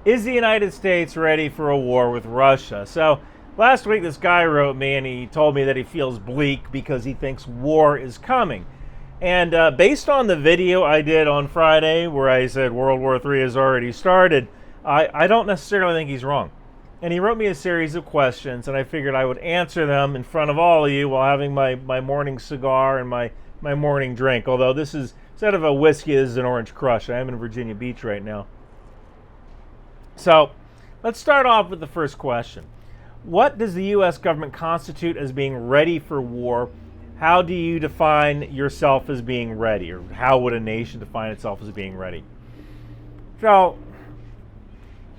Is the United States ready for a war with Russia? So last week this guy wrote me and he told me that he feels bleak because he thinks war is coming. And based on the video I did on Friday where I said World War III has already started, I don't necessarily think he's wrong. And he wrote me a series of questions and I figured I would answer them in front of all of you while having my morning cigar and my morning drink. Although this is, instead of a whiskey, this is an Orange Crush. I am in Virginia Beach right now. So let's start off with the first question. What does the U.S. government constitute as being ready for war? How do you define yourself as being ready? Or how would a nation define itself as being ready? So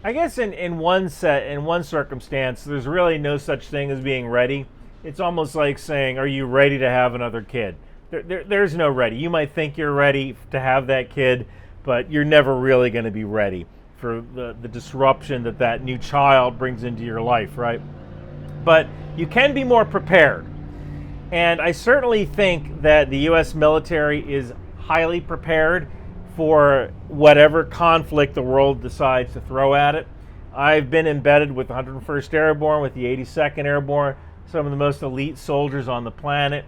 I guess in one circumstance, there's really no such thing as being ready. It's almost like saying, are you ready to have another kid? There's no ready. You might think you're ready to have that kid, but you're never really going to be ready for the disruption that new child brings into your life, right? But you can be more prepared. And I certainly think that the U.S. military is highly prepared for whatever conflict the world decides to throw at it. I've been embedded with the 101st Airborne, with the 82nd Airborne, some of the most elite soldiers on the planet.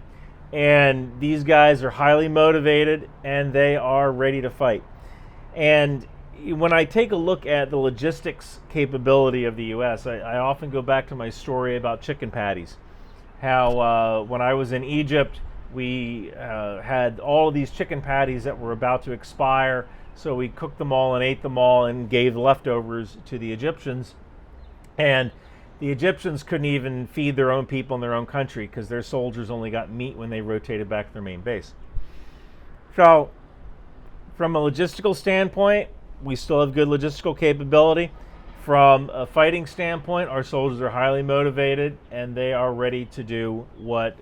And these guys are highly motivated and they are ready to fight. And when I take a look at the logistics capability of the U.S., I often go back to my story about chicken patties. How when I was in Egypt, we had all of these chicken patties that were about to expire, so we cooked them all and ate them all and gave the leftovers to the Egyptians. And the Egyptians couldn't even feed their own people in their own country because their soldiers only got meat when they rotated back to their main base. So from a logistical standpoint, we still have good logistical capability. From a fighting standpoint, our soldiers are highly motivated and they are ready to do what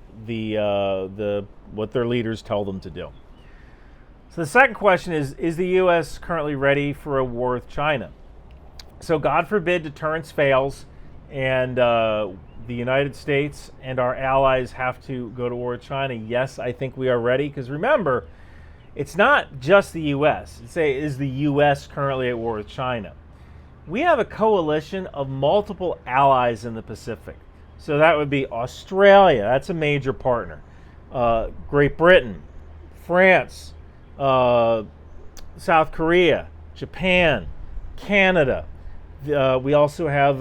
what their leaders tell them to do. So the second question is the U.S. currently ready for a war with China? So God forbid deterrence fails and the United States and our allies have to go to war with China. Yes, I think we are ready, because remember, it's not just the U.S. Say, is the U.S. currently at war with China? We have a coalition of multiple allies in the Pacific. So that would be Australia, that's a major partner. Great Britain, France, South Korea, Japan, Canada. We also have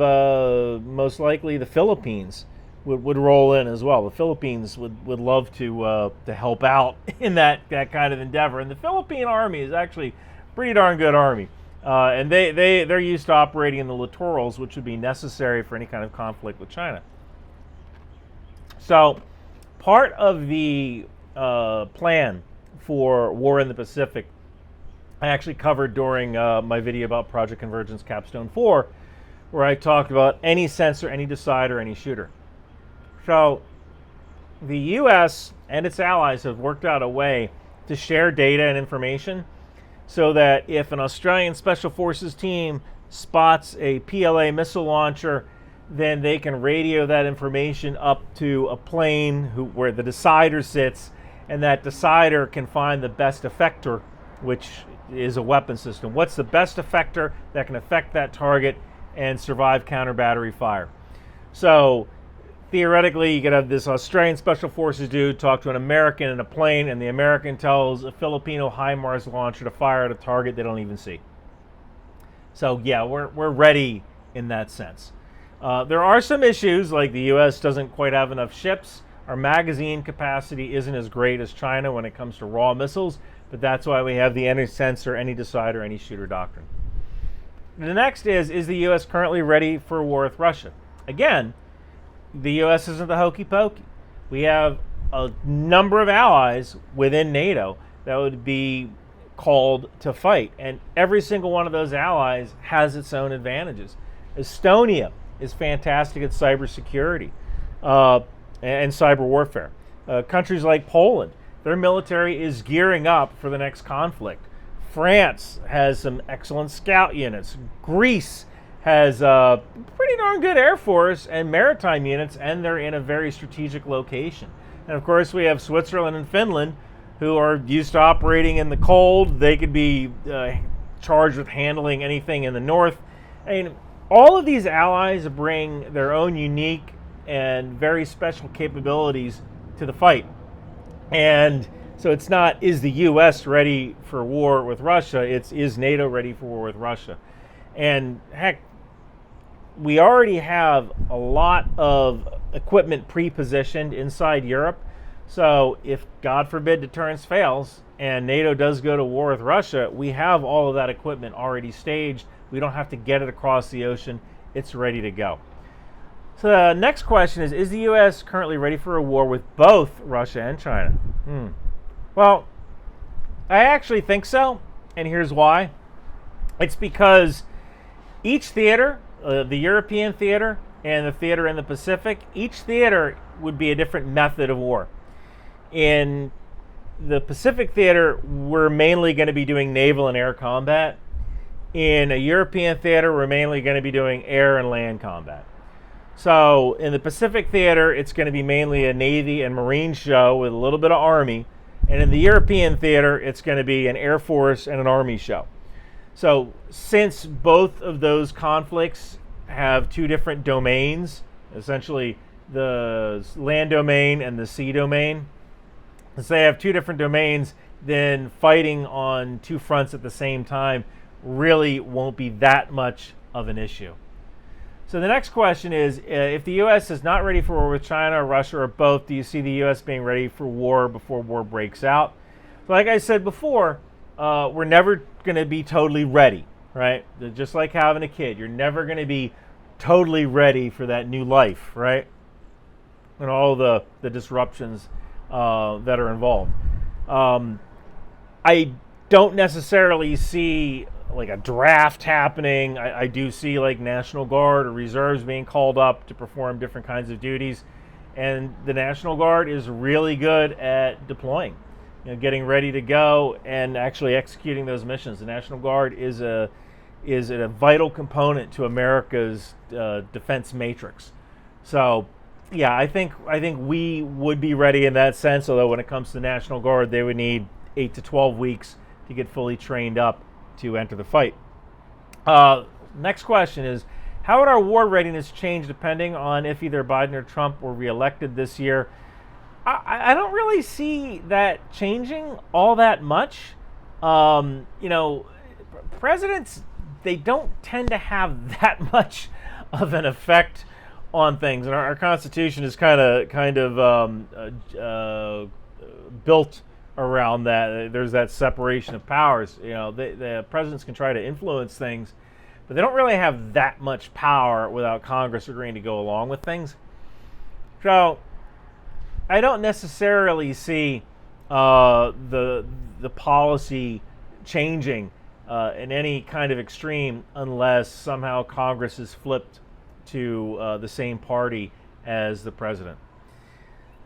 most likely the Philippines would roll in as well. The Philippines would love to help out in that kind of endeavor. And the Philippine Army is actually a pretty darn good army. And they're used to operating in the littorals, which would be necessary for any kind of conflict with China. So part of the plan for war in the Pacific, I actually covered during my video about Project Convergence Capstone 4, where I talked about any sensor, any decider, any shooter. So the U.S. and its allies have worked out a way to share data and information so that if an Australian Special Forces team spots a PLA missile launcher, then they can radio that information up to a plane where the decider sits, and that decider can find the best effector, which is a weapon system. What's the best effector that can affect that target and survive counter battery fire? So theoretically, you could have this Australian Special Forces dude talk to an American in a plane, and the American tells a Filipino HIMARS launcher to fire at a target they don't even see. So yeah, we're ready in that sense. There are some issues, like the U.S. doesn't quite have enough ships. Our magazine capacity isn't as great as China when it comes to raw missiles, but that's why we have the any sensor, any decider, any shooter doctrine. The next is the U.S. currently ready for a war with Russia? Again, the U.S. isn't the hokey pokey. We have a number of allies within NATO that would be called to fight, and every single one of those allies has its own advantages. Estonia is fantastic at cybersecurity and cyber warfare. Countries like Poland, their military is gearing up for the next conflict. France has some excellent scout units. Greece has a pretty darn good Air Force and maritime units, and they're in a very strategic location. And of course, we have Switzerland and Finland, who are used to operating in the cold. They could be charged with handling anything in the north. I mean, all of these allies bring their own unique and very special capabilities to the fight. And so it's not, is the U.S. ready for war with Russia? It's, is NATO ready for war with Russia? And heck, we already have a lot of equipment pre-positioned inside Europe. So if, God forbid, deterrence fails and NATO does go to war with Russia, we have all of that equipment already staged. We don't have to get it across the ocean. It's ready to go. So the next question is the U.S. currently ready for a war with both Russia and China? Well, I actually think so, and here's why. It's because each theater, the European theater and the theater in the Pacific, each theater would be a different method of war. In the Pacific theater, we're mainly going to be doing naval and air combat. In a European theater, we're mainly going to be doing air and land combat. So in the Pacific theater, it's going to be mainly a Navy and Marine show with a little bit of Army. And in the European theater, it's going to be an Air Force and an Army show. So since both of those conflicts have two different domains, essentially the land domain and the sea domain, since they have two different domains, then fighting on two fronts at the same time really won't be that much of an issue. So the next question is, if the U.S. is not ready for war with China or Russia or both, do you see the U.S. being ready for war before war breaks out? So like I said before, we're never going to be totally ready, right? Just like having a kid. You're never going to be totally ready for that new life, right? And all the disruptions that are involved. I don't necessarily see like a draft happening. I do see like National Guard or reserves being called up to perform different kinds of duties. And the National Guard is really good at deploying, getting ready to go and actually executing those missions. The National Guard is a vital component to America's defense matrix. So yeah, I think we would be ready in that sense, although when it comes to the National Guard, they would need 8 to 12 weeks to get fully trained up to enter the fight. Next question is, how would our war readiness change depending on if either Biden or Trump were reelected this year? I don't really see that changing all that much. Presidents, they don't tend to have that much of an effect on things, and our Constitution is kind of built around that. There's that separation of powers. The presidents can try to influence things, but they don't really have that much power without Congress agreeing to go along with things. So I don't necessarily see the policy changing in any kind of extreme unless somehow Congress is flipped to the same party as the president.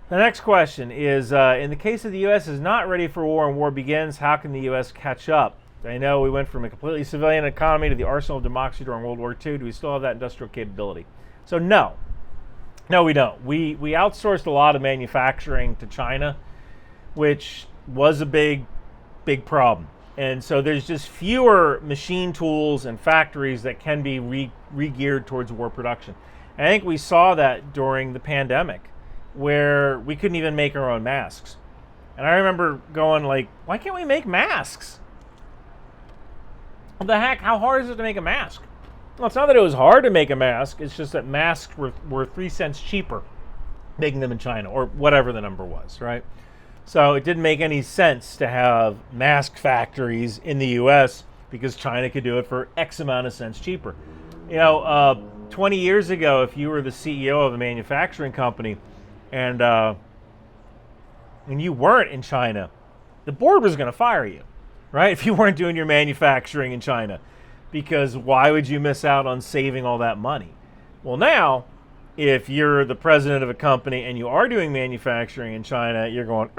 The next question is, in the case of the U.S. is not ready for war and war begins, how can the U.S. catch up? I know we went from a completely civilian economy to the arsenal of democracy during World War II. Do we still have that industrial capability? So no, we don't. We outsourced a lot of manufacturing to China, which was a big problem. And so there's just fewer machine tools and factories that can be re-geared towards war production. And I think we saw that during the pandemic, where we couldn't even make our own masks. And I remember going like, why can't we make masks? What the heck? How hard is it to make a mask? Well, it's not that it was hard to make a mask. It's just that masks were 3 cents cheaper making them in China, or whatever the number was, right? So it didn't make any sense to have mask factories in the U.S. because China could do it for X amount of cents cheaper. 20 years ago, if you were the CEO of a manufacturing company and you weren't in China, the board was going to fire you, right? If you weren't doing your manufacturing in China, because why would you miss out on saving all that money? Well, now, if you're the president of a company and you are doing manufacturing in China, you're going,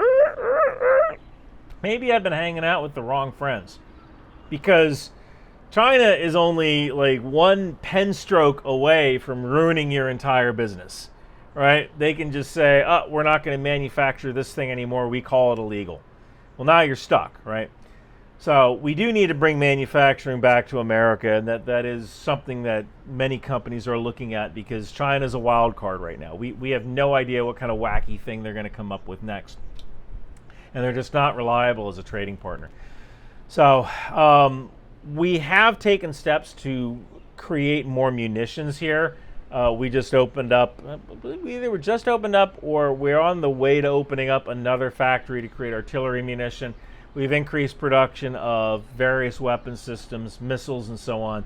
maybe I've been hanging out with the wrong friends, because China is only like one pen stroke away from ruining your entire business, right? They can just say, oh, we're not going to manufacture this thing anymore. We call it illegal. Well, now you're stuck, right? So we do need to bring manufacturing back to America, and that is something that many companies are looking at, because China's a wild card right now. We have no idea what kind of wacky thing they're going to come up with next. And they're just not reliable as a trading partner. So we have taken steps to create more munitions here. We just opened up, we either just opened up or we're on the way to opening up another factory to create artillery munition. We've increased production of various weapon systems, missiles, and so on.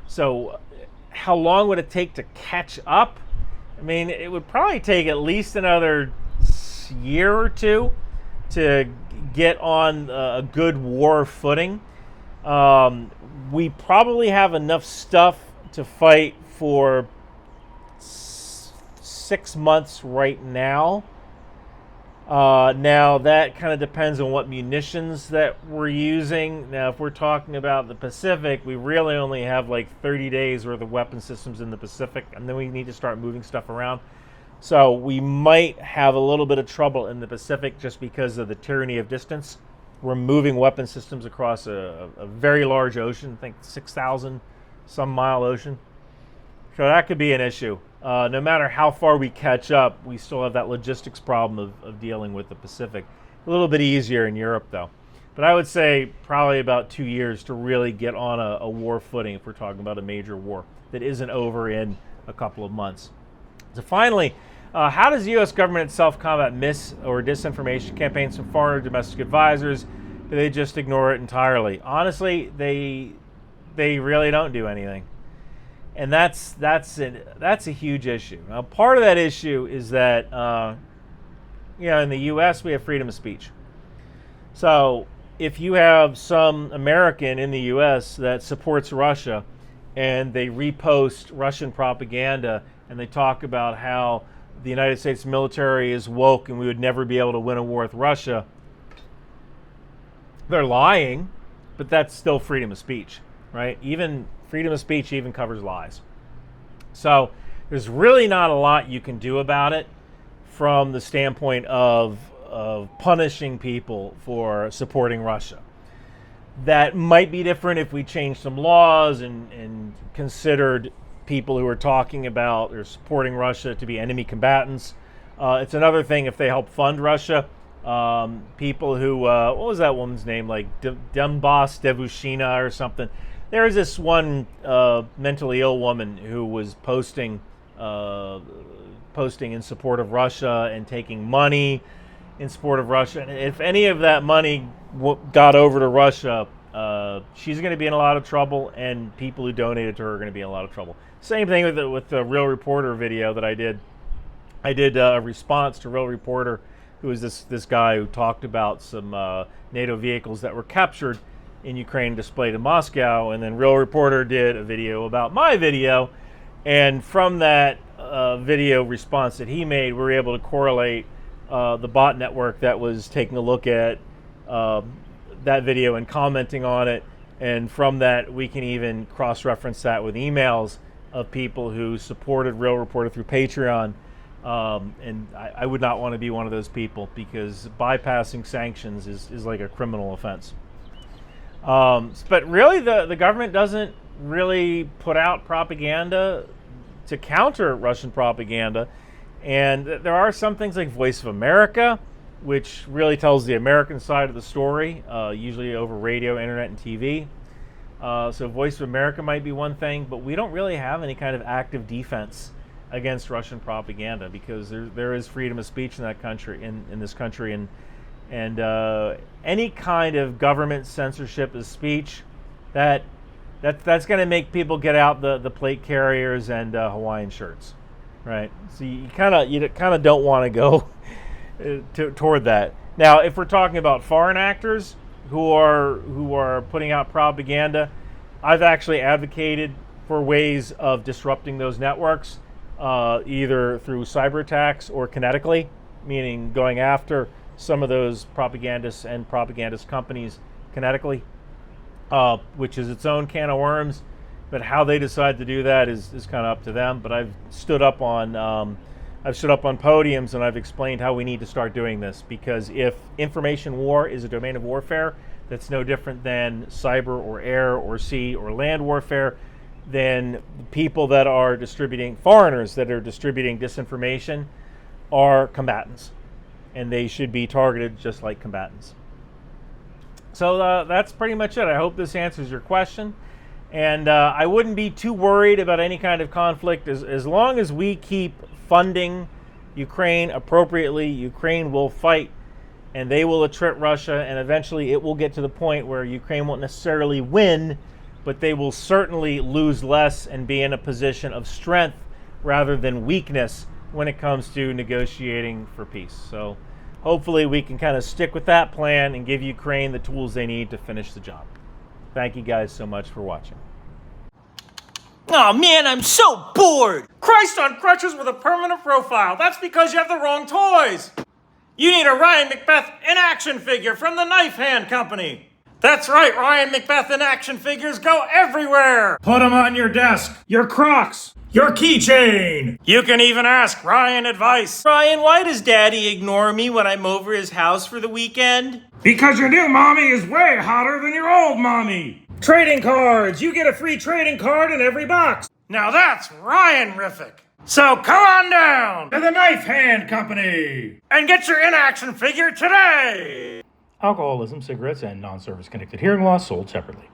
So how long would it take to catch up? I mean, it would probably take at least another year or two to get on a good war footing. We probably have enough stuff to fight for 6 months right now. Now that kind of depends on what munitions that we're using. Now, if we're talking about the Pacific, we really only have like 30 days worth of weapon systems in the Pacific, and then we need to start moving stuff around. So we might have a little bit of trouble in the Pacific just because of the tyranny of distance. We're moving weapon systems across a very large ocean, I think 6,000 some mile ocean. So that could be an issue. No matter how far we catch up, we still have that logistics problem of dealing with the Pacific. A little bit easier in Europe, though. But I would say probably about 2 years to really get on a war footing if we're talking about a major war that isn't over in a couple of months. So finally, how does the U.S. government itself combat mis- or disinformation campaigns from foreign or domestic advisors? Do they just ignore it entirely? Honestly, they really don't do anything. And that's a huge issue. Now, part of that issue is that, in the U.S. we have freedom of speech. So if you have some American in the U.S. that supports Russia and they repost Russian propaganda and they talk about how the United States military is woke and we would never be able to win a war with Russia, they're lying, but that's still freedom of speech, right? Even freedom of speech even covers lies. So there's really not a lot you can do about it from the standpoint of punishing people for supporting Russia. That might be different if we changed some laws and considered people who are talking about or supporting Russia to be enemy combatants. It's another thing if they help fund Russia. People who, what was that woman's name? Like Dumbas Devushina or something. There was this one mentally ill woman who was posting in support of Russia and taking money in support of Russia. And if any of that money got over to Russia, she's going to be in a lot of trouble, and people who donated to her are going to be in a lot of trouble. Same thing with the Real Reporter video that I did. I did a response to Real Reporter, who was this guy who talked about some NATO vehicles that were captured in Ukraine, displayed in Moscow, and then Real Reporter did a video about my video, and from that video response that he made, we were able to correlate the bot network that was taking a look at that video and commenting on it, and from that we can even cross-reference that with emails of people who supported Real Reporter through Patreon, and I would not want to be one of those people, because bypassing sanctions is like a criminal offense. But really, the government doesn't really put out propaganda to counter Russian propaganda. And there are some things like Voice of America, which really tells the American side of the story, usually over radio, internet, and TV. So Voice of America might be one thing, but we don't really have any kind of active defense against Russian propaganda, because there is freedom of speech in that country, in this country, and any kind of government censorship of speech, that's going to make people get out the plate carriers and Hawaiian shirts, right? So you kind of don't want to go toward that. Now, if we're talking about foreign actors who are putting out propaganda, I've actually advocated for ways of disrupting those networks, either through cyber attacks or kinetically, meaning going after some of those propagandists and propagandist companies kinetically, which is its own can of worms. But how they decide to do that is kind of up to them. But I've stood up on podiums and I've explained how we need to start doing this, because if information war is a domain of warfare, that's no different than cyber or air or sea or land warfare, then people that are distributing, foreigners that are distributing disinformation are combatants, and they should be targeted just like combatants. So that's pretty much it. I hope this answers your question. And I wouldn't be too worried about any kind of conflict. As long as we keep funding Ukraine appropriately, Ukraine will fight, and they will attrit Russia, and eventually it will get to the point where Ukraine won't necessarily win, but they will certainly lose less and be in a position of strength rather than weakness when it comes to negotiating for peace. So hopefully we can kind of stick with that plan and give Ukraine the tools they need to finish the job. Thank you guys so much for watching. Oh man, I'm so bored! Christ on crutches with a permanent profile. That's because you have the wrong toys. You need a Ryan Macbeth in action figure from the Knife Hand Company. That's right, Ryan Macbeth in action figures go everywhere. Put them on your desk, your Crocs, your keychain. You can even ask Ryan advice. Ryan, why does Daddy ignore me when I'm over his house for the weekend? Because your new mommy is way hotter than your old mommy. Trading cards. You get a free trading card in every box. Now that's Ryan-rific. So come on down to the Knife Hand Company and get your in-action figure today. Alcoholism, cigarettes, and non-service connected hearing loss sold separately.